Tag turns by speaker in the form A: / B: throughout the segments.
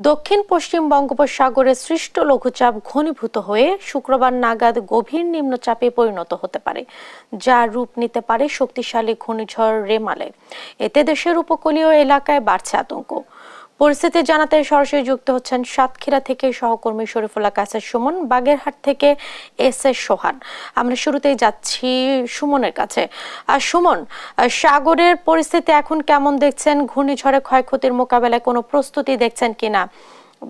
A: দক্ষিণ পশ্চিম বঙ্গোপসাগরে সৃষ্ট লঘুচাপ ঘনীভূত হয়ে শুক্রবার নাগাদ গভীর নিম্নচাপে পরিণত হতে পারে, যার রূপ নিতে পারে শক্তিশালী ঘূর্ণিঝড় রেমালে। এতে দেশের উপকূলীয় এলাকায় বাড়ছে আতঙ্ক। পরিস্থিতি জানাতে সরাসরি যুক্ত হচ্ছেন সাতক্ষীরা থেকে সহকর্মী শরীফুল্লাহ কায়েসার সুমন, বাগেরহাট থেকে এস সোহান। আমরা শুরুতেই যাচ্ছি সুমনের কাছে। সুমন, সাগরের পরিস্থিতি এখন কেমন দেখছেন? ঘূর্ণিঝড়ে ক্ষয়ক্ষতির মোকাবেলায় কোনো প্রস্তুতি দেখছেন কিনা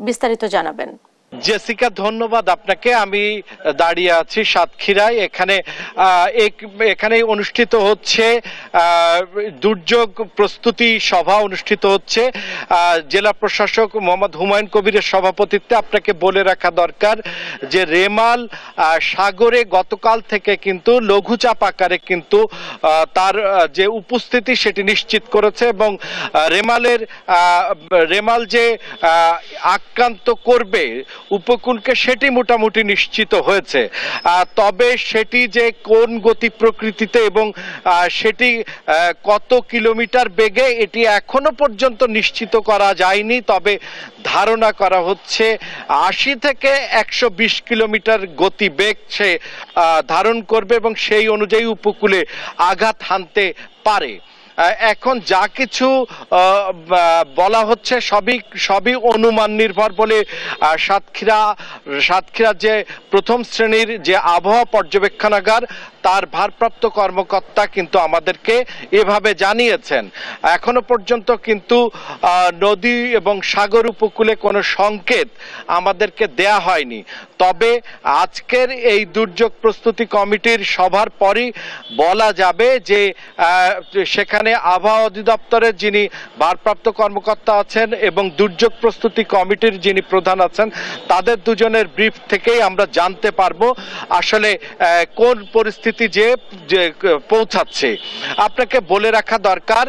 A: বিস্তারিত জানাবেন।
B: জেসিকা, ধন্যবাদ আপনাকে। আমি দাঁড়িয়ে আছি সাতক্ষীরায়। এখানে অনুষ্ঠিত হচ্ছে দুর্যোগ প্রস্তুতি সভা অনুষ্ঠিত হচ্ছে জেলা প্রশাসক মোহাম্মদ হুমায়ুন কবিরের সভাপতিত্বে। আপনাকে বলে রাখা দরকার যে রেমাল সাগরে গতকাল থেকে কিন্তু লঘুচাপ আকারে কিন্তু তার যে উপস্থিতি সেটি নিশ্চিত করেছে এবং রেমাল যে আক্রান্ত করবে উপকূলকে সেটি মোটামুটি নিশ্চিত হয়েছে। তবে সেটি যে কোন গতি প্রকৃতিতে এবং সেটি কত কিলোমিটার বেগে এটি এখনো পর্যন্ত নিশ্চিত করা যায়নি। তবে ধারণা করা হচ্ছে 80 থেকে 120 কিলোমিটার গতিবেগ সে ধারণ করবে এবং সেই অনুযায়ী উপকূলে আঘাত হানতে পারে। এখন যা কিছু বলা হচ্ছে সবই অনুমান নির্ভর বলে সাতক্ষীরা যে প্রথম শ্রেণীর যে আবহাওয়া পর্যবেক্ষণাগার তার ভারপ্রাপ্ত কর্মকর্তা কিন্তু আমাদেরকে এভাবে জানিয়েছেন। এখনো পর্যন্ত কিন্তু নদী এবং সাগর উপকূলে কোনো সংকেত আমাদেরকে দেয়া হয়নি। তবে আজকের এই দুর্যোগ প্রস্তুতি কমিটির সভার পরই বলা যাবে যে সেখানে আবহাওয়া অধিদপ্তরের যিনি ভারপ্রাপ্ত কর্মকর্তা আছেন এবং দুর্যোগ প্রস্তুতি কমিটির যিনি প্রধান আছেন তাদের দুজনের ব্রিফ থেকেই আমরা জানতে পারবো আসলে কোন পরিস্থিতি যে পৌঁছাচ্ছে। আপনাকে বলে রাখা দরকার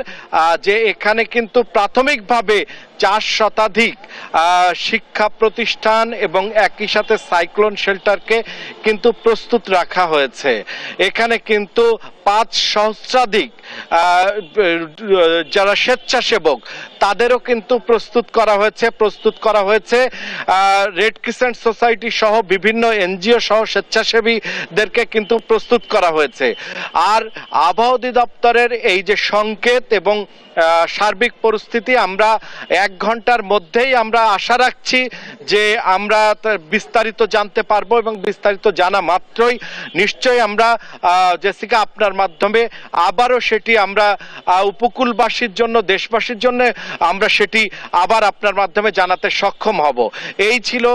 B: যে এখানে কিন্তু প্রাথমিকভাবে 4 শতাধিক শিক্ষা প্রতিষ্ঠান এবং একই সাথে সাইক্লোন শেল্টারকে কিন্তু প্রস্তুত রাখা হয়েছে। এখানে কিন্তু 5 সহস্রাধিক যারা স্বেচ্ছাসেবক তাদেরও কিন্তু প্রস্তুত করা হয়েছে রেড ক্রিসেন্ট সোসাইটি সহ বিভিন্ন এনজিও সহ স্বেচ্ছাসেবীদেরকে কিন্তু প্রস্তুত করা হয়েছে। আর আবহাওয়া অধিদপ্তরের এই যে সংকেত এবং সার্বিক পরিস্থিতি আমরা 1 ঘন্টার মধ্যেই আমরা আশা রাখছি যে আমরা বিস্তারিত জানতে পারবো এবং বিস্তারিত জানা মাত্রই নিশ্চয়ই আমরা জেসিকা আপনার মাধ্যমে আবারও সেটি আমরা উপকূলবাসীর জন্য, দেশবাসীর জন্য আমরা সেটি আবার আপনার মাধ্যমে জানাতে সক্ষম হব। এই ছিল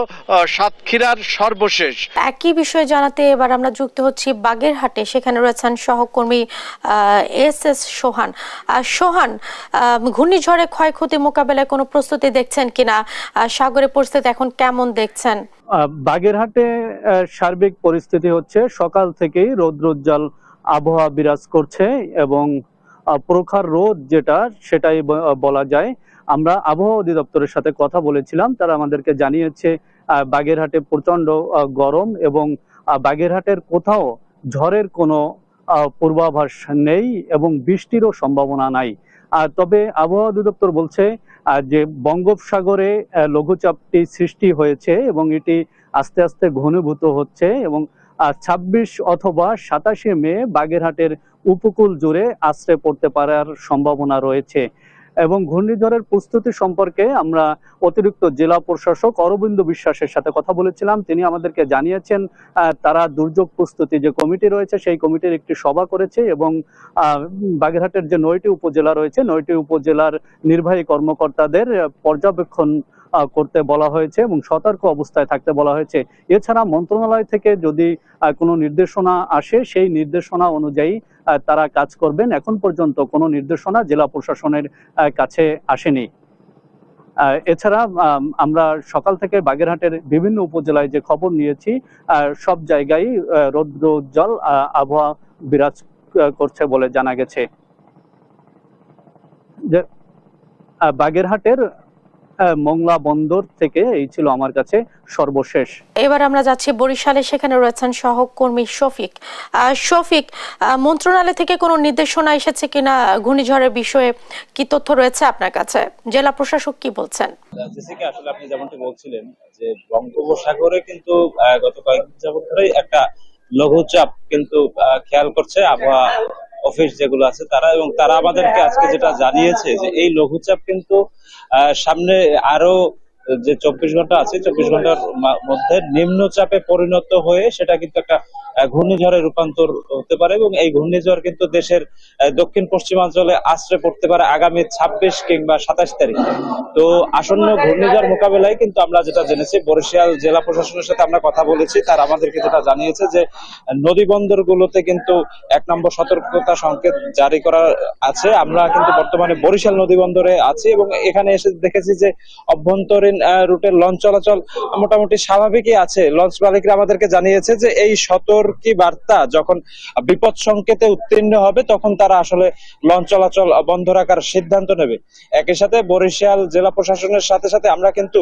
B: সাতক্ষীরার সর্বশেষ।
A: একই বিষয়ে জানাতে এবার আমরা যুক্ত হচ্ছি বাগেরহাটে। সেখানে রয়েছেন সহকর্মী এস সোহান। সোহান, ঘূর্ণিঝড়ে ক্ষয়ক্ষতি মোকাবেলায় কোনো প্রস্তুতি দেখছেন কিনা? সাগরের পরিস্থিতি এখন কেমন দেখছেন?
C: বাগেরহাটে সার্বিক পরিস্থিতি হচ্ছে সকাল থেকেই রৌদ্রোজ্জ্বল আবহাওয়া বিরাজ করছে এবং প্রখর রোদ সেটাই বলা যায়। আমরা আবহাওয়া অধিদপ্তরের সাথে কথা বলেছিলাম, তারা আমাদেরকে জানিয়েছে বাগেরহাটে প্রচন্ড গরম এবং বাগেরহাটের কোথাও ঝড়ের কোনো পূর্বাভাস নেই এবং বৃষ্টিরও সম্ভাবনা নাই। তবে আবহাওয়া অধিদপ্তর বলছে যে বঙ্গোপসাগরে লঘুচাপটি সৃষ্টি হয়েছে এবং এটি আস্তে আস্তে ঘনীভূত হচ্ছে এবং 26 অথবা 27 মে বাগেরহাটের উপকূল জুড়ে আশ্রে পড়তে পারার সম্ভাবনা রয়েছে। এবং ঘূর্ণিঝড়ের প্রস্তুতি সম্পর্কে আমরা অতিরিক্ত জেলা প্রশাসক অরবিন্দ বিশ্বাসের সাথে কথা বলেছিলাম। তিনি আমাদেরকে জানিয়েছেন তারা দুর্যোগ প্রস্তুতি যে কমিটি রয়েছে সেই কমিটির একটি সভা করেছে এবং বাগেরহাটের যে 9টি উপজেলা রয়েছে 9টি উপজেলার নির্বাহী কর্মকর্তাদের পর্যবেক্ষণ করতে বলা হয়েছে এবং সতর্ক অবস্থায় থাকতে বলা হয়েছে। এছাড়া মন্ত্রণালয় থেকে যদি কোনো নির্দেশনা আসে সেই নির্দেশনা অনুযায়ী তারা কাজ করবেন। এখন পর্যন্ত কোনো নির্দেশনা জেলা প্রশাসনের কাছে আসেনি। এছাড়া আমরা সকাল থেকে বাগেরহাটের বিভিন্ন উপজেলায় যে খবর নিয়েছি সব জায়গায় রৌদ্রোজ্জ্বল আবহাওয়া বিরাজ করছে বলে জানা গেছে। বাগেরহাটের মংলা বন্দর থেকে। এই ছিল আমার কাছে সর্বশেষ।
A: এবার আমরা যাচ্ছি বরিশালে, সেখানে রয়েছেন সহকর্মী শফিক। শফিক, মন্ত্রণালয় থেকে কোনো নির্দেশনা এসেছে কিনা ঘূর্ণিঝড়ের বিষয়ে, কি তথ্য রয়েছে আপনার কাছে? জেলা প্রশাসক কি বলছেন?
D: জেসিকা, আসলে আপনি যেমনটি বলছিলেন যে বঙ্গোপসাগরে কিন্তু গত কয়েকদিন যাবত ধরেই একটা লঘুচাপ কিন্তু খেয়াল করছে আবহাওয়া অফিস যেগুলো আছে তারা, এবং তারা আমাদেরকে আজকে যেটা জানিয়েছে যে এই লঘুচাপ কিন্তু সামনে আরো যে 24 ঘন্টা আছে, 24 ঘন্টার মধ্যে নিম্নচাপে পরিণত হয়ে সেটা কিন্তু একটা ঘূর্ণিঝড়ে রূপান্তর হতে পারে, এবং এই ঘূর্ণিঝড় কিন্তু দেশের দক্ষিণ পশ্চিমাঞ্চলে আছড়ে পড়তে পারে আগামী 26 কিংবা 27 তারিখ। তো আসন্ন ঘূর্ণিঝড় মোকাবেলায় কিন্তু আমরা যেটা জেনেছি, বরিশাল জেলা প্রশাসনের সাথে আমরা কথা বলেছি, তারা আমাদেরকে যেটা জানিয়েছে যে নদী বন্দরগুলোতে কিন্তু 1 নম্বর সতর্কতা সংকেত জারি করা আছে। আমরা কিন্তু বর্তমানে বরিশাল নদী বন্দরে আছি এবং এখানে এসে দেখেছি যে অভ্যন্তরীণ রুটের লঞ্চ চলাচল মোটামুটি স্বাভাবিকই আছে। লঞ্চ মালিকরা আমাদেরকে জানিয়েছে যে এই সতর্কী বার্তা যখন বিপদ সংকেতে উত্তীর্ণ হবে তখন তারা আসলে লঞ্চ চলাচল বন্ধ রাখার সিদ্ধান্ত নেবে। একই সাথে বরিশাল জেলা প্রশাসনের সাথে সাথে আমরা কিন্তু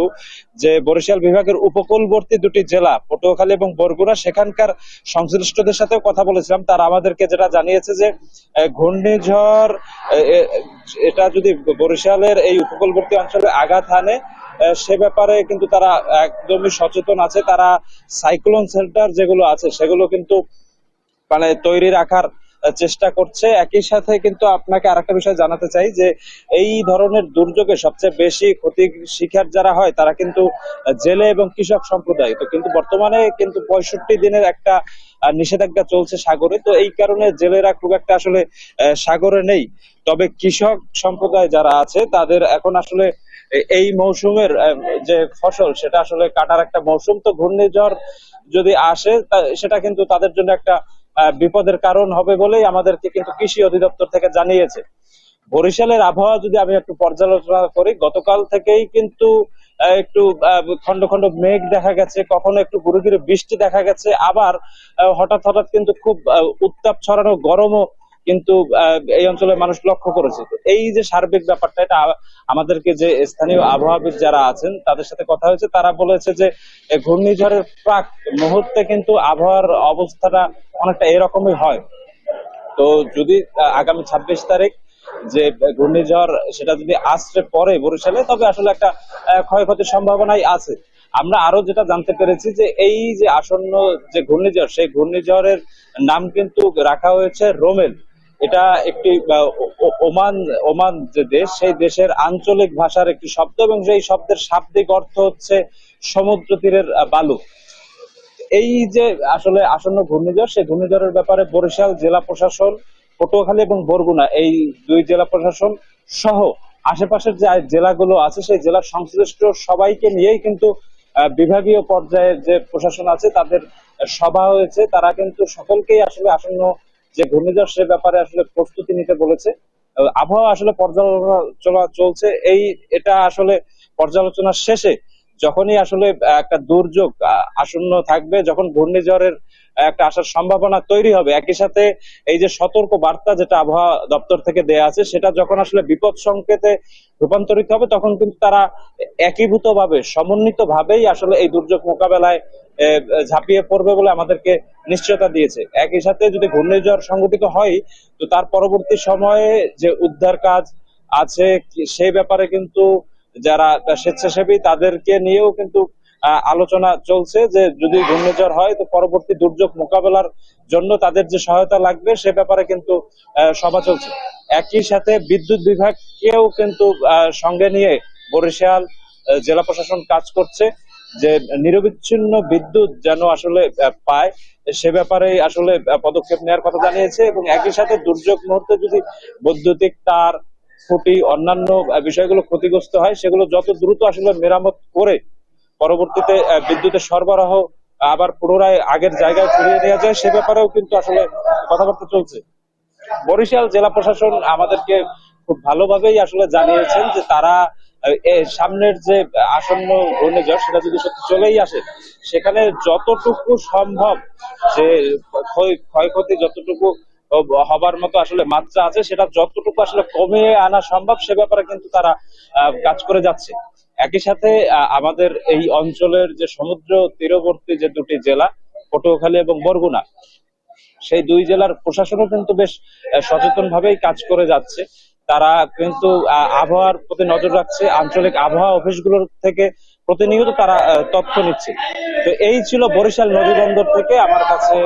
D: যে বরিশাল বিভাগের উপকূলবর্তী দুটি জেলা পটুয়াখালী এবং বরগুনা, সেখানকার সংশ্লিষ্টদের সাথেও কথা বলেছিলাম। তারা আমাদেরকে যেটা জানিয়েছে যে ঘূর্ণিঝড় এটা যদি বরিশালের এই উপকূলবর্তী অঞ্চলে আঘাত হানে সে ব্যাপারে কিন্তু তারা একদমই সচেতন আছে। তারা সাইক্লোন শেল্টার যেগুলো আছে সেগুলো কিন্তু মানে তৈরি রাখার চেষ্টা করছে। একই সাথে কিন্তু আপনাকে আরেকটা বিষয় জানাতে চাই যে এই ধরনের দুর্যোগে সবচেয়ে বেশি ক্ষতির শিকার যারা হয় তারা কিন্তু জেলে এবং কৃষক সম্প্রদায়। তো কিন্তু বর্তমানে কিন্তু 65 দিনের একটা নিষেধাজ্ঞা চলছে সাগরে, তো এই কারণে জেলেরা খুব একটা আসলে সাগরে নেই। তবে কৃষক সম্প্রদায় যারা আছে তাদের এখন আসলে এই মৌসুমের যে ফসল সেটা আসলে কাটার একটা মৌসুম। তো ঘূর্ণিঝড় যদি আসে সেটা কিন্তু তাদের জন্য একটা বিপদের কারণ হবে বলেই আমাদেরকে কিন্তু কৃষি অধিদপ্তর থেকে জানিয়েছে। বরিশালের আবহাওয়া যদি আমি একটু পর্যালোচনা করি, গতকাল থেকেই কিন্তু একটু খন্ড খন্ড মেঘ দেখা গেছে, কখনো একটু গুঁড়ো গুঁড়ো বৃষ্টি দেখা গেছে, আবার হঠাৎ হঠাৎ কিন্তু খুব উত্তাপ ছড়ানো গরমও কিন্তু এই অঞ্চলের মানুষ লক্ষ্য করেছে। তো এই যে সার্বিক ব্যাপারটা, এটা আমাদেরকে যে স্থানীয় আবহাওয়াবিদ যারা আছেন তাদের সাথে কথা হয়েছে, তারা বলেছে যে ঘূর্ণিঝড়ের প্রাক মুহূর্তে কিন্তু আবহাওয়ার অবস্থাটা অনেকটা এরকমই হয়। তো যদি আগামী 26 তারিখ যে ঘূর্ণিঝড় সেটা যদি আছড়ে পড়ে বরিশালে, তবে আসলে একটা ক্ষয়ক্ষতির সম্ভাবনাই আছে। আমরা আরো যেটা জানতে পেরেছি যে এই যে আসন্ন যে ঘূর্ণিঝড়, সেই ঘূর্ণিঝড়ের নাম কিন্তু রাখা হয়েছে রোমেল। এটা একটি ওমান ওমান যে দেশ, সেই দেশের আঞ্চলিক ভাষার একটি শব্দ, এবং সেই শব্দের শাব্দিক অর্থ হচ্ছে সমুদ্র তীরের বালু। এই যে আসলে আসন্ন ঘূর্ণিঝড়, সেই ঘূর্ণিঝড়ের ব্যাপারে বরিশাল জেলা প্রশাসন, পটুয়াখালী এবং বরগুনা এই দুই জেলা প্রশাসন সহ আশেপাশের যে জেলাগুলো আছে সেই জেলার সংশ্লিষ্ট সবাইকে নিয়েই কিন্তু বিভাগীয় পর্যায়ের যে প্রশাসন আছে তাদের সভা হয়েছে। তারা কিন্তু সকলকেই আসলে আসন্ন যে ঘূর্ণিঝড় সে ব্যাপারে আসলে প্রস্তুতি নিতে বলেছে। আবহাওয়া আসলে পর্যালোচনা চলছে। এটা আসলে পর্যালোচনার শেষে যখনই আসলে একটা দুর্যোগ আসন্ন থাকবে, যখন ঘূর্ণিঝড়ের একটা আসার সম্ভাবনা তৈরি হবে, একই সাথে এই যে সতর্ক বার্তা যেটা আবহাওয়া দপ্তর থেকে দেয়া আছে সেটা যখন আসলে বিপদ সংকেতে রূপান্তরিত হবে, তখন কিন্তু তারা একীভূত ভাবে সমন্বিত ভাবেই আসলে এই দুর্যোগ মোকাবেলায় ঝাঁপিয়ে পড়বে বলে আমাদেরকে নিশ্চয়তা দিয়েছে। একই সাথে যদি ঘূর্ণিঝড় সংঘটিত হয় তো তার পরবর্তী সময়ে যে উদ্ধার কাজ আছে সেই ব্যাপারে কিন্তু যারা স্বেচ্ছাসেবী তাদেরকে নিয়েও কিন্তু আলোচনা চলছে যে যদি ঘূর্ণিঝড় হয় তো পরবর্তী দুর্যোগ মোকাবেলার জন্য তাদের যে সহায়তা লাগবে সে ব্যাপারে কিন্তু সভা চলছে। একই সাথে বিদ্যুৎ বিভাগকেও কিন্তু সঙ্গে নিয়ে বরিশাল জেলা প্রশাসন কাজ করছে যে নিরবিচ্ছিন্ন বিদ্যুৎ যেন আসলে পায় সে ব্যাপারে আসলে পদক্ষেপ নেওয়ার কথা জানিয়েছে। এবং একই সাথে দুর্যোগ মুহূর্তে যদি বৈদ্যুতিক তার, খুঁটি, অন্যান্য বিষয়গুলো ক্ষতিগ্রস্ত হয় সেগুলো যত দ্রুত আসলে মেরামত করে পরবর্তীতে বিদ্যুতের সরবরাহ আবার পুনরায় আগের জায়গায় ফিরিয়ে নেওয়া যায় সে ব্যাপারেও কিন্তু আসলে কথাবার্তা চলছে। বরিশাল জেলা প্রশাসন আমাদেরকে খুব ভালোভাবেই আসলে জানিয়েছেন যে তারা সামনের যে আসন্ন ঘূর্ণিঝড় সেটা যদি সত্যি চলেই আসে, সেখানে যতটুকু সম্ভব যে ক্ষয়ক্ষতি যতটুকু হবার মতো আসলে মাত্রা আছে সেটা যতটুকু আসলে কমিয়ে আনা সম্ভব সে ব্যাপারে কিন্তু তারা কাজ করে যাচ্ছে। একই সাথে আমাদের এই অঞ্চলের যে সমুদ্র তীরবর্তী যে দুটি জেলা পটুয়াখালী এবং বরগুনা, সেই দুই জেলার প্রশাসনও কিন্তু বেশ সচেতন ভাবেই কাজ করে যাচ্ছে। তারা কিন্তু আবহাওয়ার প্রতি নজর রাখছে, আঞ্চলিক আবহাওয়া অফিসগুলোর থেকে প্রতিনিয়ত তারা তথ্য নিচ্ছে। তো এই ছিল বরিশাল নদীবন্দর থেকে আমার কাছে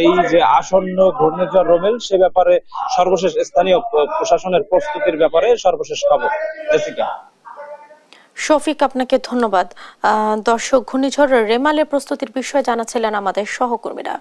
D: এই যে আসন্ন ঘূর্ণিঝড় রোমেল সে ব্যাপারে সর্বশেষ স্থানীয় প্রশাসনের প্রস্তুতির ব্যাপারে সর্বশেষ খবর। জেসিকা।
A: শফিক, আপনাকে ধন্যবাদ। দর্শক, ঘূর্ণিঝড় রেমালের প্রস্তুতির বিষয়ে জানাচ্ছিলেন আমাদের সহকর্মীরা।